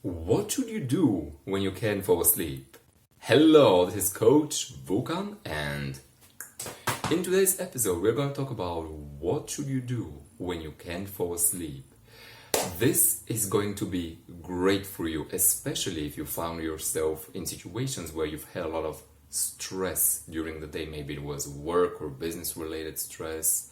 What should you do when you can't fall asleep? Hello, this is Coach Vukan, and in today's episode, we're going to talk about what should you do when you can't fall asleep. This is going to be great for you, especially if you found yourself in situations where you've had a lot of stress during the day. Maybe it was work or business related stress,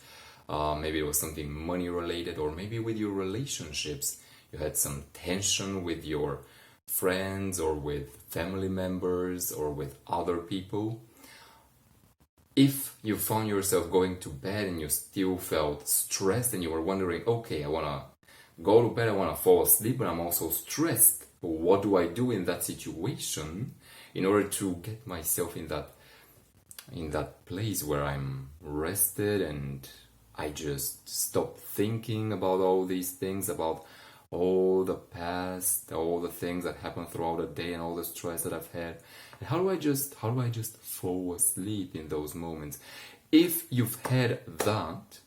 maybe it was something money related, or maybe with your relationships. You had some tension with your friends or with family members or with other people. If you found yourself going to bed and you still felt stressed and you were wondering, okay, I want to go to bed, I want to fall asleep, but I'm also stressed. What do I do in that situation in order to get myself in that place where I'm rested and I just stop thinking about all these things, about all the past, all the things that happened throughout the day and all the stress that I've had. And how do I just fall asleep in those moments? If you've had that,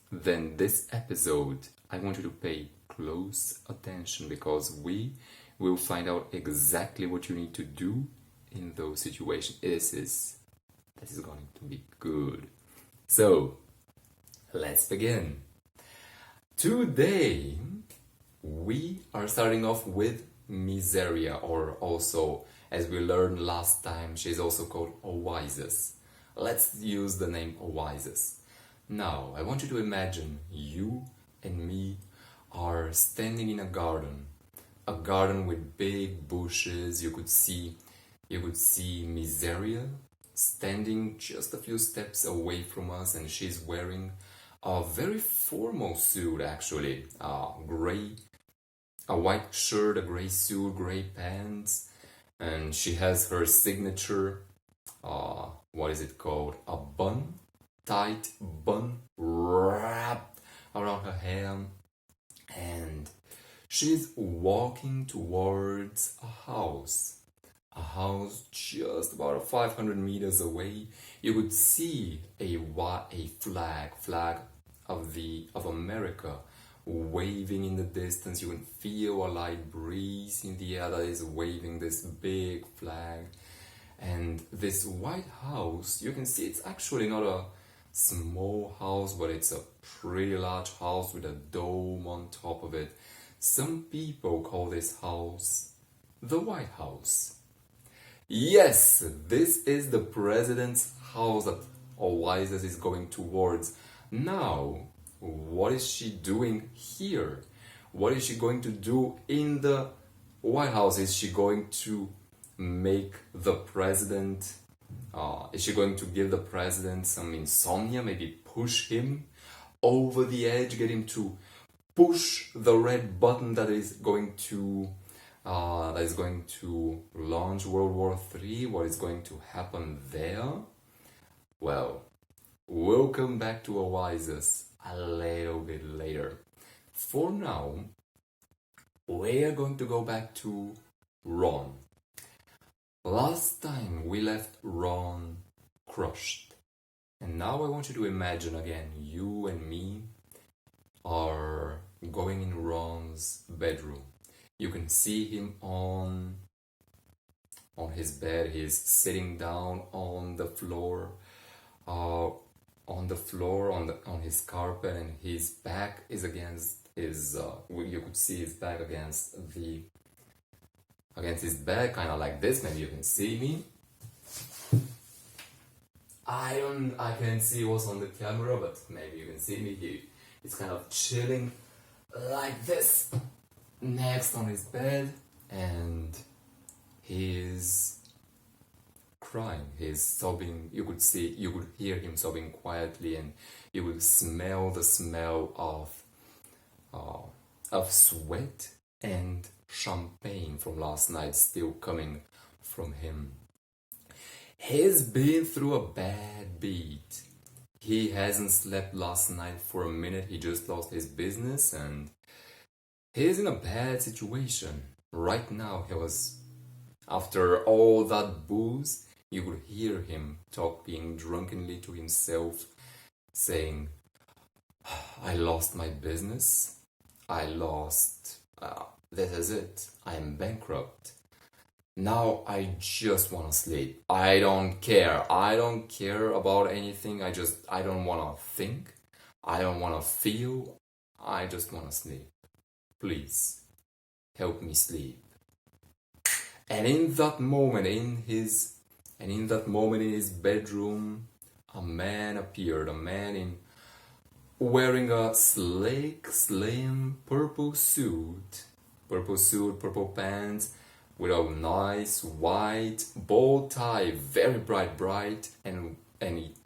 then this episode, I want you to pay close attention because we will find out exactly what you need to do in those situations. This is going to be good. So, let's begin. Today, we are starting off with Miseria, or also, as we learned last time, she's also called Oasis. Let's use the name Oasis. Now, I want you to imagine you and me are standing in a garden with big bushes. You could see Miseria standing just a few steps away from us, and she's wearing a very formal suit, actually, a white shirt, a gray suit, gray pants, and she has her signature, what is it called? A bun, tight bun wrapped around her hair, and she's walking towards a house just about 500 meters away. You could see a flag of America waving in the distance. You can feel a light breeze in the air that is waving this big flag. And this white house, you can see it's actually not a small house, but it's a pretty large house with a dome on top of it. Some people call this house the White House. Yes, this is the president's house that Oasis is going towards. Now, what is she doing here? What is she going to do in the White House? Is she going to make the president, is she going to give the president some insomnia, maybe push him over the edge, get him to push the red button that is going to launch World War III? What is going to happen there? Well, we'll come back to Oasis a little bit later. For now, we are going to go back to Ron. Last time we left Ron crushed. And now I want you to imagine again, you and me are going in Ron's bedroom. You can see him on his bed. He's sitting down on the floor, on his carpet, and his back is against his. You could see his back against his bed, kind of like this. Maybe you can see me. I can't see what's on the camera, but maybe you can see me. He's kind of chilling like this next on his bed, and he's crying, he's sobbing. You could hear him sobbing quietly, and you would smell the smell of sweat and champagne from last night still coming from him. He's been through a bad beat. He hasn't slept last night for a minute. He just lost his business and he's in a bad situation. Right now, after all that booze, you could hear him talking drunkenly to himself, saying, I lost my business. I lost this is it. I am bankrupt. Now I just want to sleep. I don't care. I don't care about anything. I don't want to think. I don't want to feel. I just want to sleep. Please, help me sleep. And in that moment, in his bedroom, a man appeared. A man in wearing a sleek, slim purple suit, purple pants, with a nice white bow tie, very bright,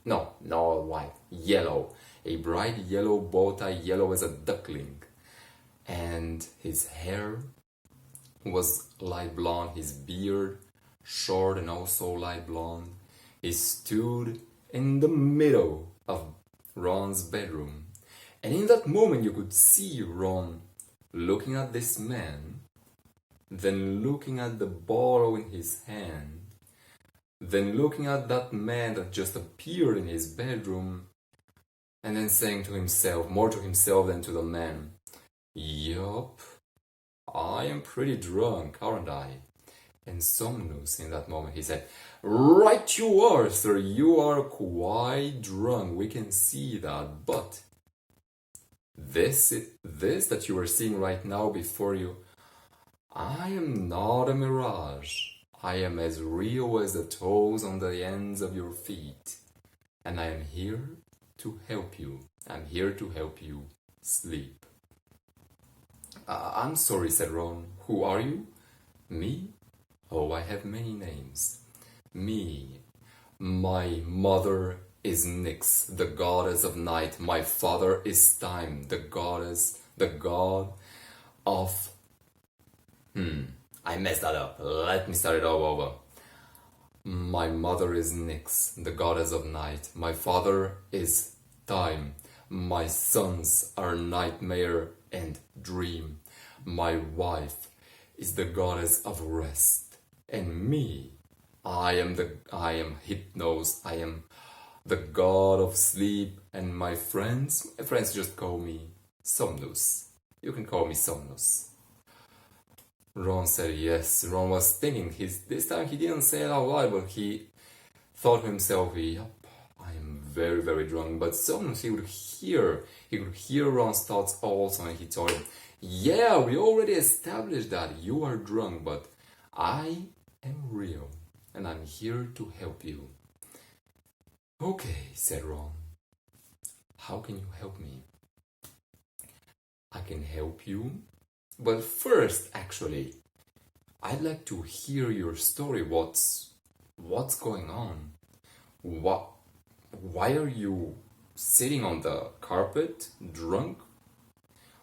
not white, yellow, a bright yellow bow tie, yellow as a duckling, and his hair was light blonde, his beard short and also light blonde. He stood in the middle of Ron's bedroom, and in that moment you could see Ron looking at this man, then looking at the bottle in his hand, then looking at that man that just appeared in his bedroom, and then saying to himself, more to himself than to the man, "Yup, I am pretty drunk, aren't I?" And Somnus, in that moment, he said, "Right you are, sir, you are quite drunk, we can see that, but this that you are seeing right now before you, I am not a mirage. I am as real as the toes on the ends of your feet. And I am here to help you. I'm here to help you sleep." "I'm sorry," said Ron. "Who are you?" "Me? Oh, I have many names. Me. My mother is Nyx, the goddess of night. My father is Time, the god of... I messed that up. Let me start it all over. My mother is Nyx, the goddess of night. My father is Time. My sons are Nightmare and Dream. My wife is the goddess of rest. And me, I am Hypnos. I am the god of sleep. And my friends just call me Somnus. You can call me Somnus." Ron said yes. Ron was thinking. This time he didn't say it out loud, but he thought to himself, "Yup, I am very, very drunk." But Somnus, he could hear Ron's thoughts also, and he told him, "Yeah, we already established that you are drunk, but I am real, and I'm here to help you." "Okay," said Ron. "How can you help me?" "I can help you. But first, actually, I'd like to hear your story. What's going on? Why are you sitting on the carpet, drunk?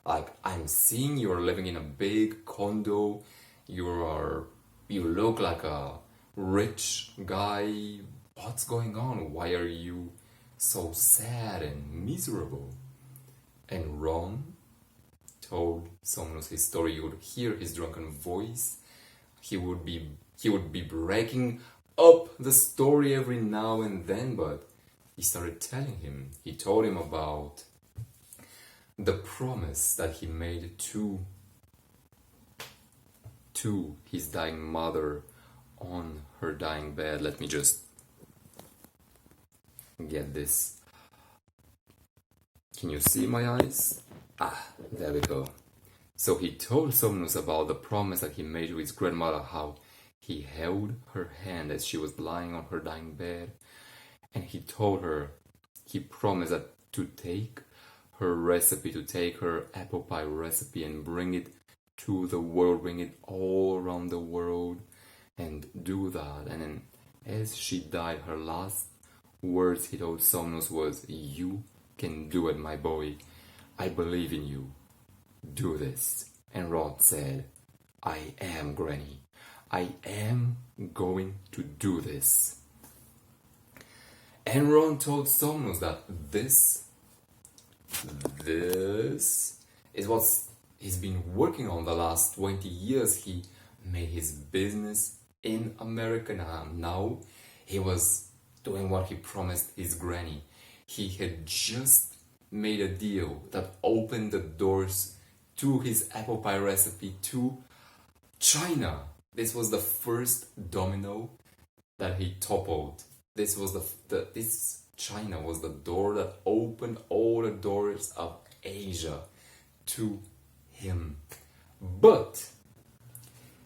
Like, I'm seeing you're living in a big condo. You look like a rich guy. What's going on? Why are you so sad and miserable?" And Ron told Somnus his story. You would hear his drunken voice. He would be breaking up the story every now and then, but he started telling him. He told him about the promise that he made to his dying mother on her dying bed. Let me just get this. Can you see my eyes? There we go. So he told Somnus about the promise that he made to his grandmother, how he held her hand as she was lying on her dying bed, and he told her, he promised that to take her apple pie recipe and bring it to the world, bring it all around the world, and do that. And then as she died, her last words he told Somnus was, "You can do it, my boy. I believe in you. Do this." And Ron said, "I am, Granny. I am going to do this." And Ron told Somnus that this is what he's been working on the last 20 years. He made his business in America now. He was doing what he promised his granny. He had just made a deal that opened the doors to his apple pie recipe to China. This was the first domino that he toppled. This was this China was the door that opened all the doors of Asia to him. But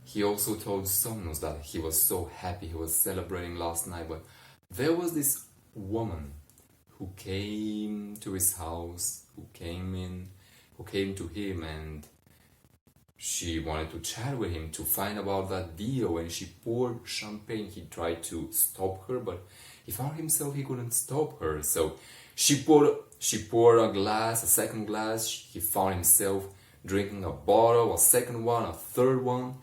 he also told Somnus that he was so happy, he was celebrating last night, but there was this woman who came to his house, who came to him, and she wanted to chat with him to find about that deal, and she poured champagne. He tried to stop her, but he found himself he couldn't stop her. So she poured a glass, a second glass. He found himself drinking a bottle, a second one, a third one,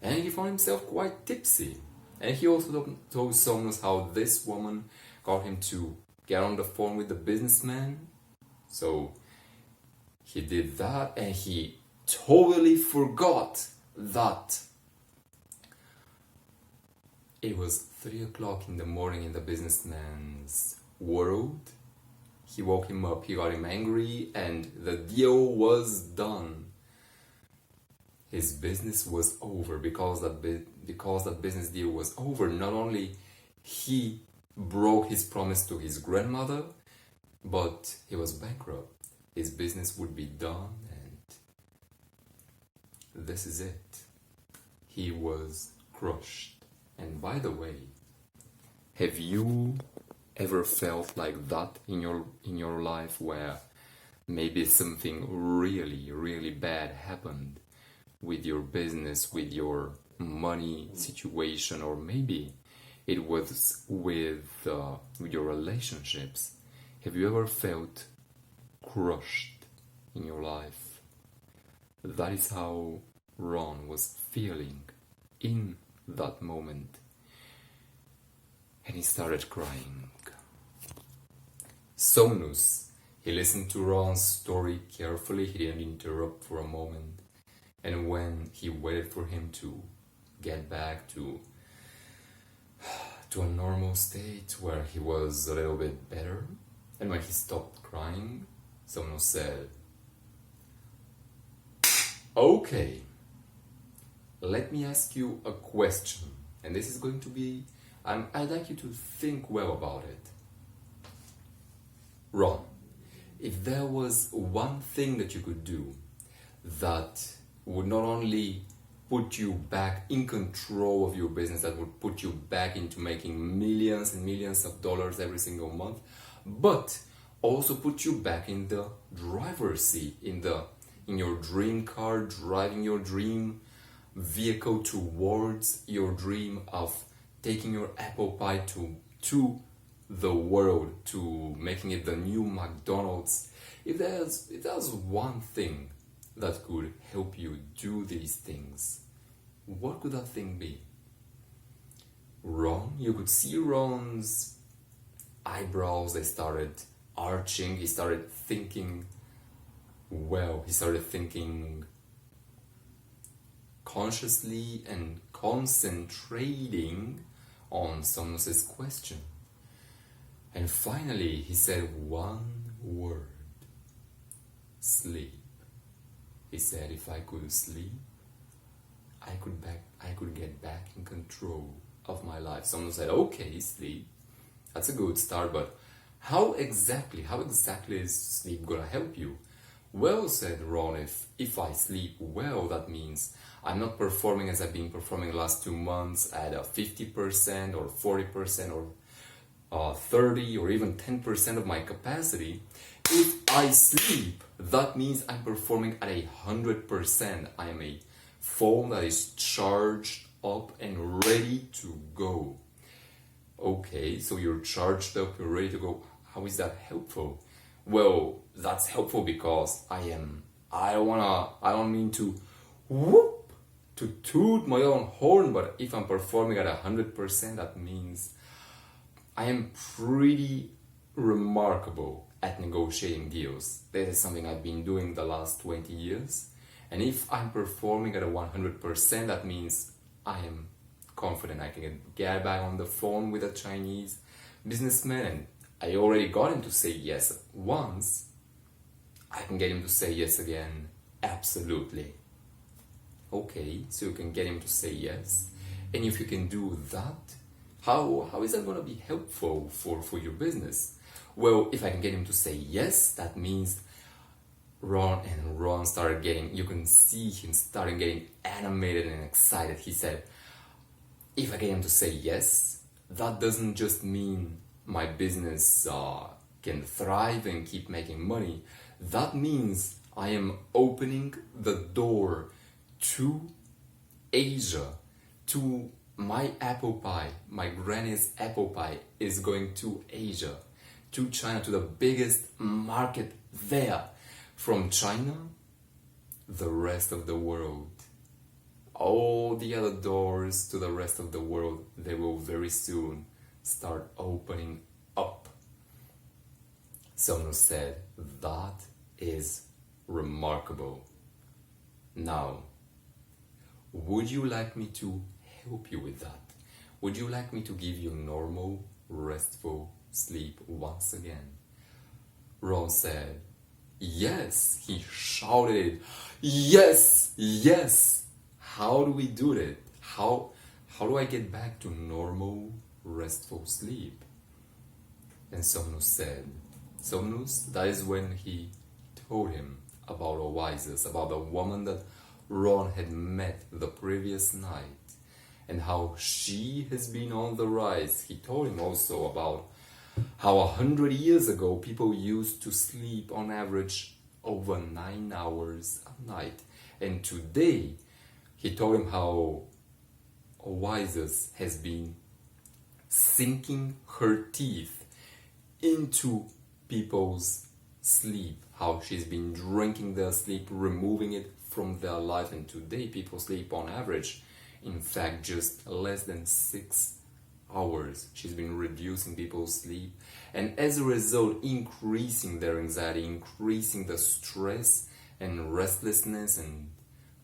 and he found himself quite tipsy. And he also told Somnus how this woman got him to get on the phone with the businessman. So he did that, and he totally forgot that it was 3 o'clock in the morning in the businessman's world. He woke him up, he got him angry, and the deal was done. His business was over because that business deal was over. Not only he broke his promise to his grandmother, but he was bankrupt. His business would be done, and this is it. He was crushed. And by the way, have you ever felt like that in your life, where maybe something really, really bad happened with your business, with your money situation, or maybe it was with your relationships? Have you ever felt crushed in your life? That is how Ron was feeling in that moment, and he started crying. Somnus, he listened to Ron's story carefully. He didn't interrupt for a moment, and when he waited for him to get back to a normal state where he was a little bit better, and when he stopped crying, Somnus said, "Okay, let me ask you a question, and this is going to be, I'd like you to think well about it. Ron, if there was one thing that you could do that would not only put you back in control of your business, that would put you back into making millions and millions of dollars every single month, but also put you back in the driver's seat, in your dream car, driving your dream vehicle towards your dream of taking your apple pie to the world, to making it the new McDonald's. If there's one thing that could help you do these things, what could that thing be?" Ron, you could see Ron's eyebrows, they started arching. He started thinking consciously and concentrating on Somnus's question. And finally, he said one word: sleep. He said, if I could sleep, I could get back in control of my life. Someone said, okay, sleep. That's a good start, but how exactly is sleep gonna help you? Well, said Ron, if I sleep well, that means I'm not performing as I've been performing the last 2 months at a 50% or 40% or 30 or even 10% of my capacity. If I sleep, that means I'm performing at 100%. I am a phone that is charged up and ready to go. Okay, so you're charged up, you're ready to go. How is that helpful? Well, that's helpful because I don't mean to toot my own horn, but if I'm performing at 100%, that means I am pretty remarkable at negotiating deals. That is something I've been doing the last 20 years. And if I'm performing at 100%, that means I am confident I can get back on the phone with a Chinese businessman, and I already got him to say yes once. I can get him to say yes again Absolutely. Okay, so you can get him to say yes. And if you can do that, how is that going to be helpful for your business? Well, if I can get him to say yes, that means Ron started getting, you can see him starting getting animated and excited. He said, if I get him to say yes, that doesn't just mean my business can thrive and keep making money. That means I am opening the door to Asia, to my apple pie. My granny's apple pie is going to Asia, to China, to the biggest market there. From China, the rest of the world. All the other doors to the rest of the world, they will very soon start opening up. Someone said, that is remarkable. Now, would you like me to help you with that? Would you like me to give you normal, restful sleep once again? Ron said, yes. He shouted, yes, yes. How do we do it? How do I get back to normal, restful sleep? And Somnus said, Somnus, that is when he told him about Oasis, about the woman that Ron had met the previous night, and how she has been on the rise. He told him also about how 100 years ago people used to sleep on average over 9 hours a night, and today he told him how Oasis has been sinking her teeth into people's sleep, how she's been drinking their sleep, removing it from their life, and today people sleep on average, in fact, just less than 6 hours. She's been reducing people's sleep, and as a result, increasing their anxiety, increasing the stress and restlessness and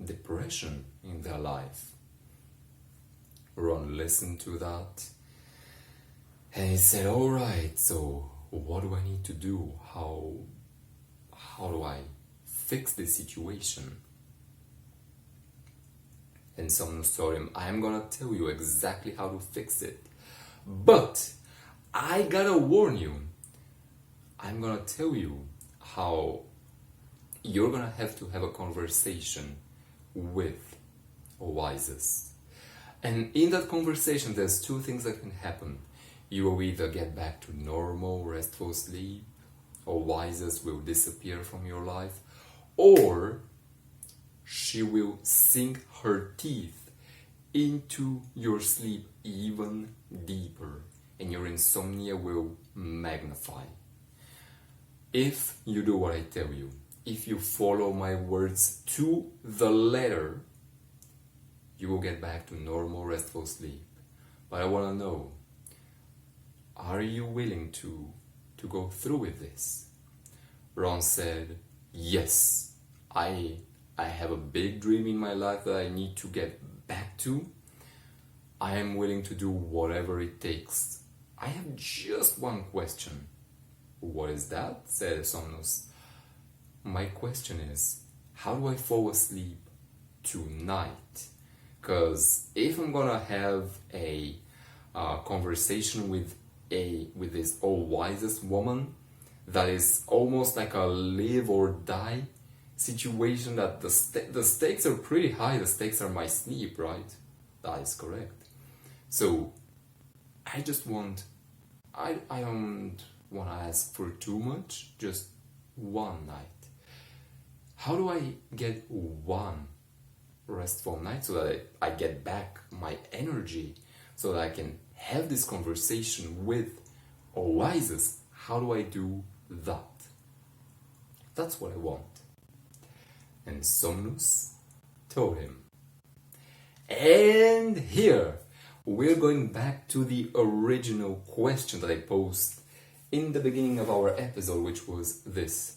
depression in their life. Ron listened to that and he said, all right, so what do I need to do? How do I fix this situation? And someone told him, I'm gonna tell you exactly how to fix it, but I gotta warn you, I'm gonna tell you how you're gonna have to have a conversation with Oasis. And in that conversation, there's two things that can happen. You will either get back to normal, restful sleep, Oasis will disappear from your life, or she will sink her teeth into your sleep even deeper, and your insomnia will magnify. If you do what I tell you, if you follow my words to the letter, you will get back to normal, restful sleep. But I want to know, are you willing to go through with this? Ron said, yes, I have a big dream in my life that I need to get back to. I am willing to do whatever it takes. I have just one question. What is that? Said Somnus. My question is, how do I fall asleep tonight? Because if I'm gonna have a conversation with this Oasis woman, that is almost like a live or die situation, that the stakes are pretty high. The stakes are my sleep, right? That is correct. So I don't want to ask for too much, just one night. How do I get one restful night so that I get back my energy, so that I can have this conversation with Oasis? How do I do that? That's what I want. And Somnus told him. And here we're going back to the original question that I posed in the beginning of our episode, which was this: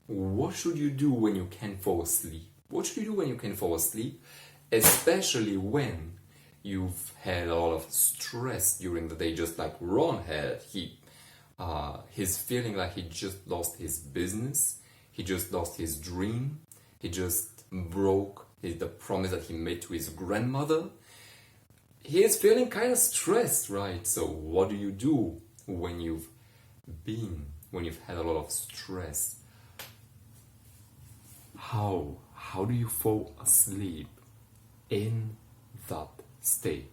what should you do when you can't fall asleep? What should you do when you can't fall asleep, especially when you've had a lot of stress during the day, just like Ron had? He's feeling like he just lost his business, he just lost his dream, he just broke the promise that he made to his grandmother. He is feeling kind of stressed, right? So what do you do when you've had a lot of stress? How do you fall asleep in that state?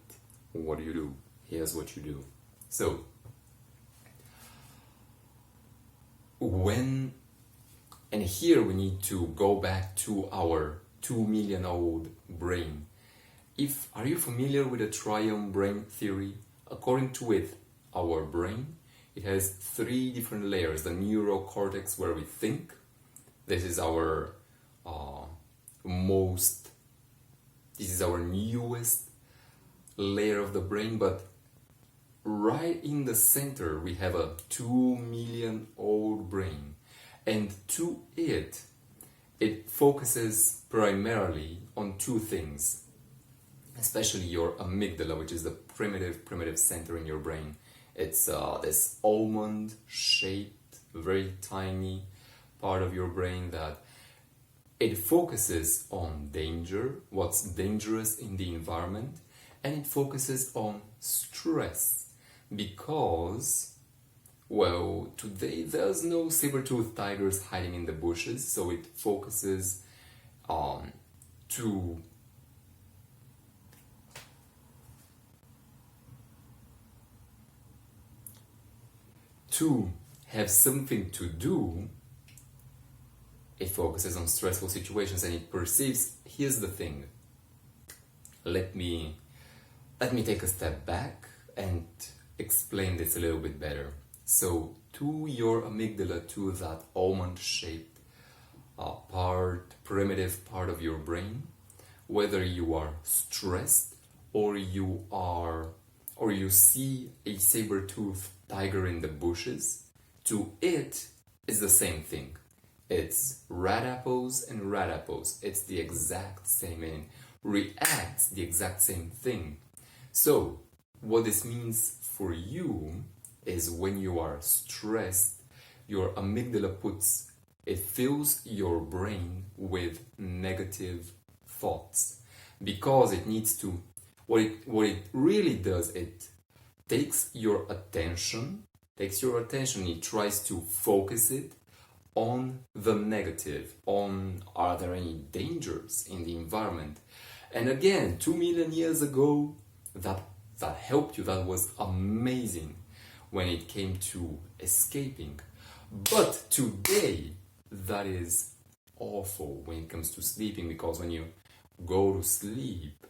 What do you do? Here's what you do. So and here we need to go back to our 2 million old brain. Are you familiar with the triune brain theory? According to it, our brain, it has 3 different layers. The neurocortex, where we think. This is our newest layer of the brain, but right in the center we have a 2 million old brain, and to it focuses primarily on 2 things, especially your amygdala, which is the primitive center in your brain. It's this almond shaped, very tiny part of your brain that it focuses on danger, what's dangerous in the environment, and it focuses on stress because, well, today there's no saber-toothed tigers hiding in the bushes, so it focuses to have something to do. It focuses on stressful situations and it perceives. Here's the thing. Let me take a step back and explain this a little bit better. So, to your amygdala, to that almond-shaped primitive part of your brain, whether you are stressed or you see a saber-toothed tiger in the bushes, to it is the same thing. It's red apples and red apples. It's the exact same and reacts the exact same thing. So, what this means for you is when you are stressed, your amygdala fills your brain with negative thoughts because it needs to. What it really does, it takes your attention. It tries to focus it on the negative, on are there any dangers in the environment. And again, 2 million years ago, that helped you. That was amazing when it came to escaping. But today, that is awful when it comes to sleeping, because when you go to sleep,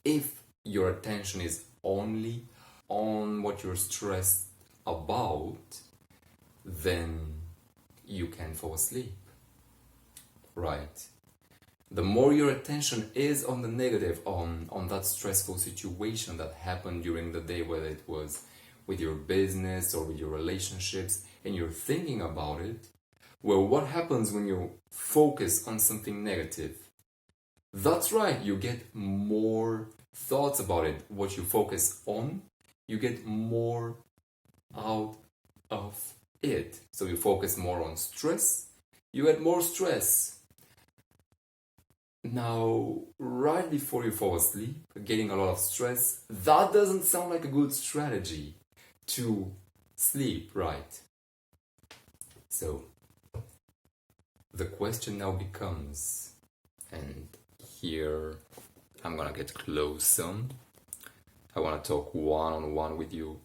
if your attention is only on what you're stressed about, then you can fall asleep, right? The more your attention is on the negative, on that stressful situation that happened during the day, whether it was with your business or with your relationships, and you're thinking about it, well, what happens when you focus on something negative? That's right, you get more thoughts about it. What you focus on, you get more out of it. So you focus more on stress, you get more stress. Now, right before you fall asleep, getting a lot of stress, that doesn't sound like a good strategy to sleep, right? So, the question now becomes, and here I'm gonna get closer, I wanna talk one-on-one with you.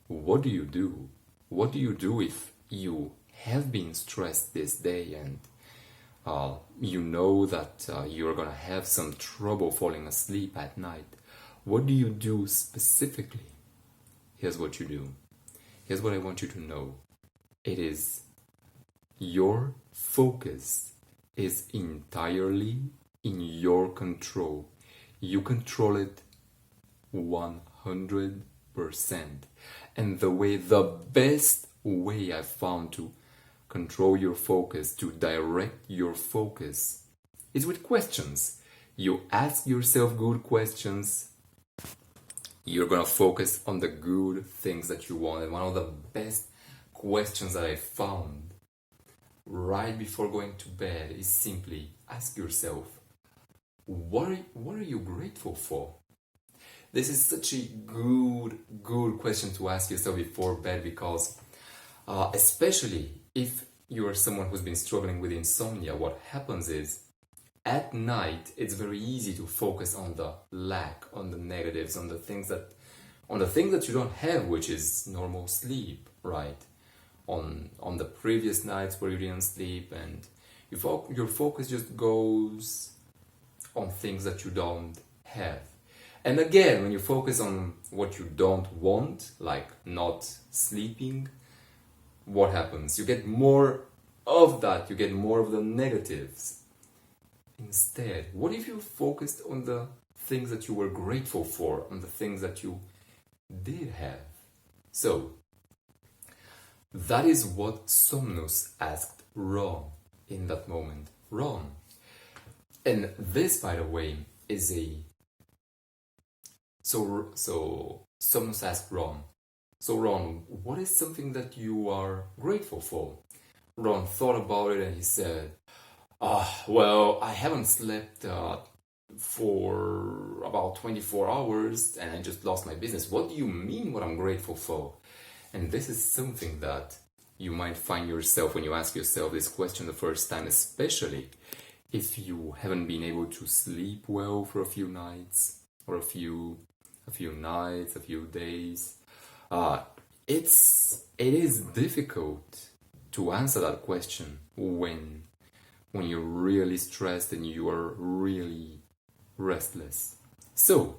What do you do? What do you do if you have been stressed this day and you know that you're gonna have some trouble falling asleep at night? What do you do specifically? Here's what you do. Here's what I want you to know. It is your focus is entirely in your control. You control it 100%. And the best way I've found to control your focus, to direct your focus, is with questions. You ask yourself good questions. You're gonna focus on the good things that you want. And one of the best questions that I found right before going to bed is simply ask yourself, what are you grateful for? This is such a good question to ask yourself before bed because, especially if you are someone who's been struggling with insomnia, what happens is at night it's very easy to focus on the lack, on the negatives, on the things that you don't have, which is normal sleep, right? On the previous nights where you didn't sleep, and your focus just goes on things that you don't have. And again, when you focus on what you don't want, like not sleeping, what happens? You get more of that, you get more of the negatives. Instead, what if you focused on the things that you were grateful for, on the things that you did have? So, that is what Somnus asked Ron in that moment. Ron. And this, by the way, is a... So Somnus asked Ron, so Ron, what is something that you are grateful for? Ron thought about it and he said, well, I haven't slept for about 24 hours and I just lost my business. What do you mean what I'm grateful for? And this is something that you might find yourself when you ask yourself this question the first time, especially if you haven't been able to sleep well for a few nights or a few days. It is difficult to answer that question when you're really stressed and you are really restless. So,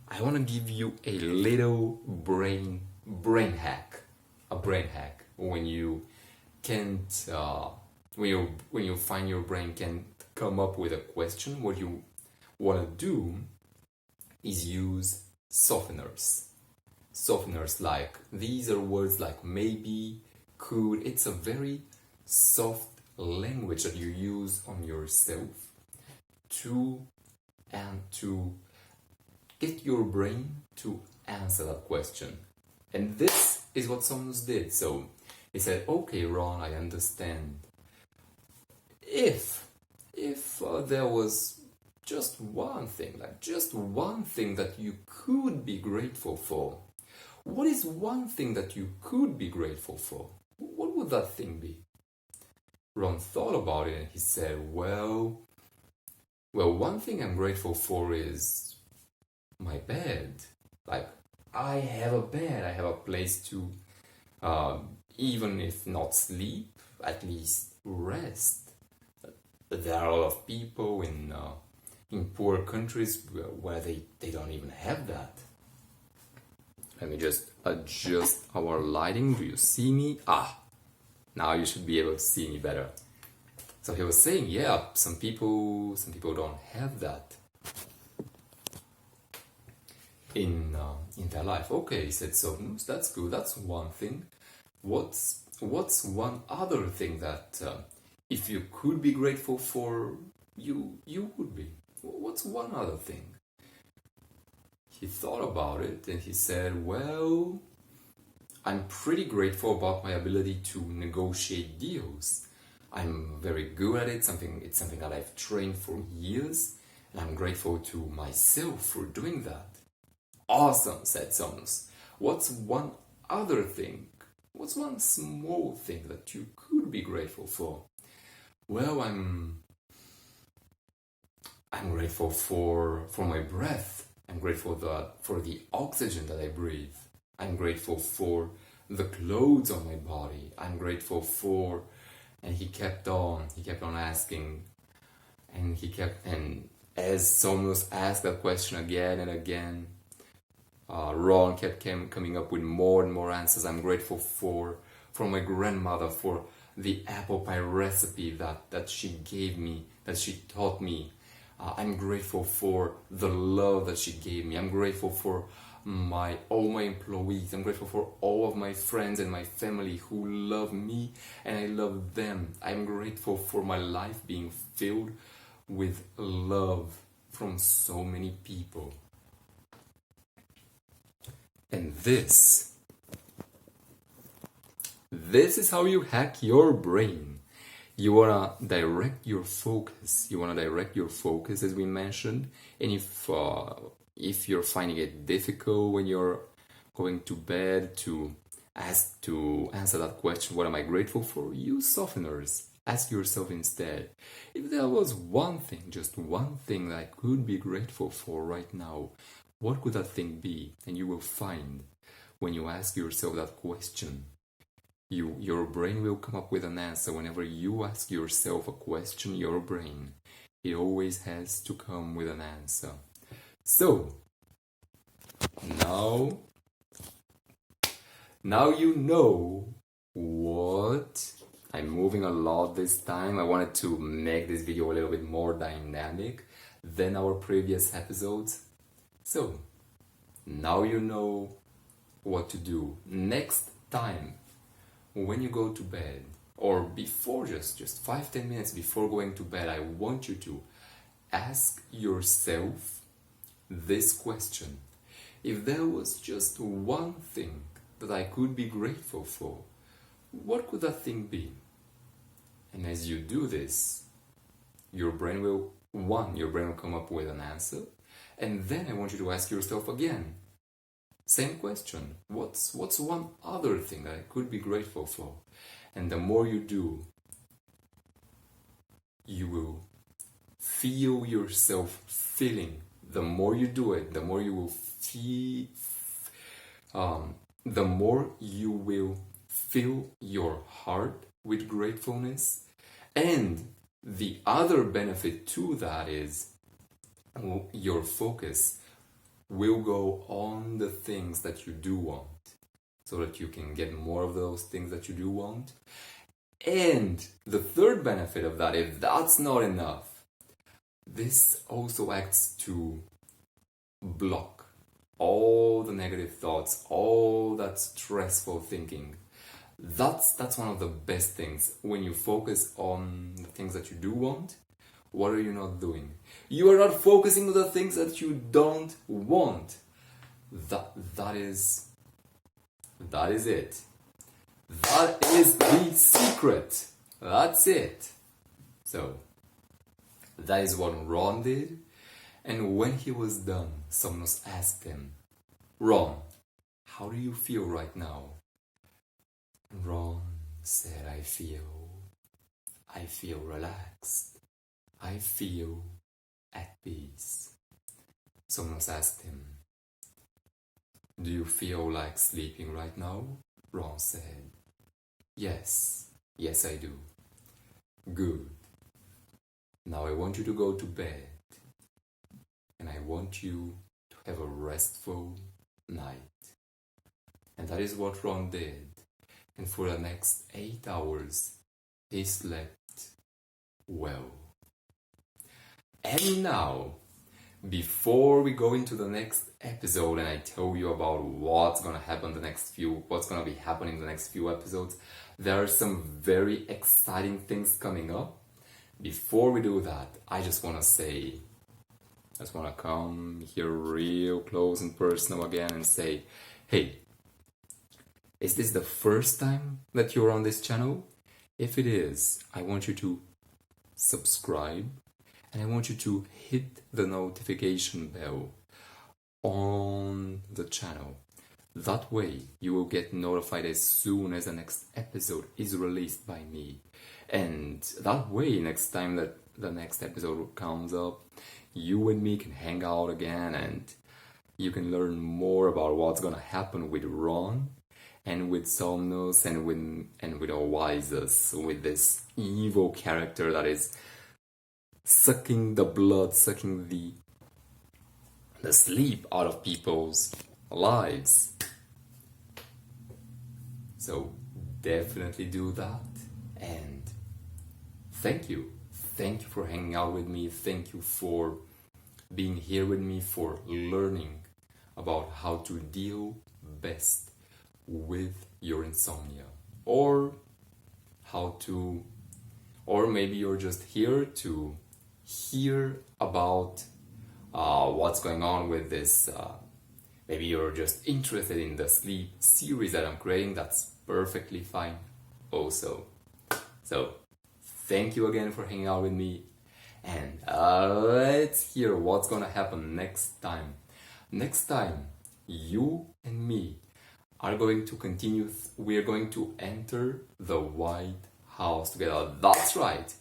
I want to give you a little brain hack. A brain hack when you can't when you find your brain can't come up with a question. What you want to do is use softeners. Softeners, like these are words like maybe, could. It's a very soft language that you use on yourself to get your brain to answer that question. And this is what Somnus did. So he said, okay, Ron, I understand. If there was just one thing that you could be grateful for, what is one thing that you could be grateful for? What would that thing be? Ron thought about it and he said, well, one thing I'm grateful for is my bed. Like, I have a bed, I have a place to, even if not sleep, at least rest. There are a lot of people in poor countries where they don't even have that. Let me just adjust our lighting. Do you see me? Now you should be able to see me better. So he was saying, yeah, some people don't have that in their life. Okay, he said, so that's good. That's one thing. What's one other thing that if you could be grateful for, you would be? What's one other thing? He thought about it and he said, well, I'm pretty grateful about my ability to negotiate deals. I'm very good at it. It's something that I've trained for years, and I'm grateful to myself for doing that. Awesome, said Somnus. What's one other thing? What's one small thing that you could be grateful for? Well, I'm grateful for my breath. I'm grateful for the oxygen that I breathe. I'm grateful for the clothes on my body. I'm grateful for... And he kept on asking. And as Somnus asked that question again and again, Ron kept coming up with more and more answers. I'm grateful for my grandmother, for the apple pie recipe that she gave me, that she taught me. I'm grateful for the love that she gave me. I'm grateful for all my employees. I'm grateful for all of my friends and my family who love me and I love them. I'm grateful for my life being filled with love from so many people. And this is how you hack your brain. You wanna direct your focus. You wanna direct your focus, as we mentioned. And if you're finding it difficult when you're going to bed to answer that question, what am I grateful for? Use softeners. Ask yourself instead, if there was one thing, just one thing that I could be grateful for right now, what could that thing be? And you will find, when you ask yourself that question, your brain will come up with an answer. Whenever you ask yourself a question, your brain, it always has to come with an answer. So, now you know what. I'm moving a lot this time. I wanted to make this video a little bit more dynamic than our previous episodes. So, now you know what to do. Next time, when you go to bed, or before, just 5-10 minutes before going to bed, I want you to ask yourself this question. If there was just one thing that I could be grateful for, what could that thing be? And as you do this, your brain will come up with an answer. And then I want you to ask yourself again, same question, what's one other thing that I could be grateful for? And the more you do, you will feel yourself feeling. The more you do it, the more you will fill your heart with gratefulness. And the other benefit to that is your focus will go on the things that you do want, so that you can get more of those things that you do want. And the third benefit of that, if that's not enough, this also acts to block all the negative thoughts, all that stressful thinking. That's one of the best things. When you focus on the things that you do want, what are you not doing? You are not focusing on the things that you don't want. That is it. That is the secret. That's it. So, that is what Ron did. And when he was done, someone asked him, Ron, how do you feel right now? And Ron said, I feel relaxed. I feel at peace. Someone asked him, do you feel like sleeping right now? Ron said, yes, I do. Good. Now I want you to go to bed, and I want you to have a restful night. And that is what Ron did. And for the next 8 hours, he slept well. And now, before we go into the next episode and I tell you about what's gonna be happening in the next few episodes, there are some very exciting things coming up. Before we do that, I just wanna come here real close and personal again and say, hey, is this the first time that you're on this channel? If it is, I want you to subscribe. And I want you to hit the notification bell on the channel. That way, you will get notified as soon as the next episode is released by me. And that way, next time that the next episode comes up, you and me can hang out again and you can learn more about what's gonna happen with Ron and with Somnus and with Oasis, with this evil character that is sucking the blood, sucking the sleep out of people's lives. So definitely do that. And thank you for hanging out with me. Thank you for being here with me, for learning about how to deal best with your insomnia, or maybe you're just here to hear about what's going on with this. Maybe you're just interested in the sleep series that I'm creating. That's perfectly fine also. So Thank you again for hanging out with me. And let's hear what's gonna happen next time. Next time, you and me are going to continue. We're going to enter the White House together. That's right.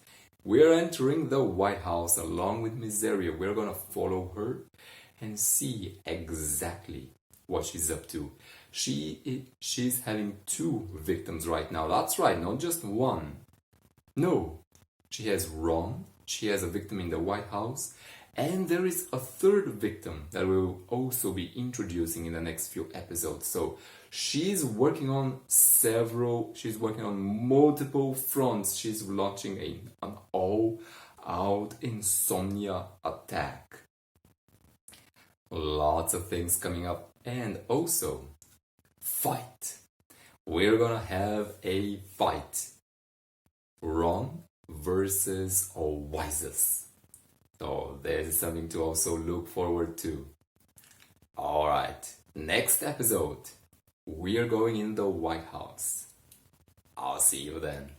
We're entering the White House along with Miseria. We're gonna follow her and see exactly what she's up to. She's having 2 victims right now. That's right, not just one. No, she has Ron. She has a victim in the White House. And there is a 3rd victim that we'll also be introducing in the next few episodes. So she's working on multiple fronts. She's launching an all-out insomnia attack. Lots of things coming up. And also, fight. We're gonna have a fight. Ron versus Wyzes. So there's something to also look forward to. Alright, next episode, we are going in the White House. I'll see you then.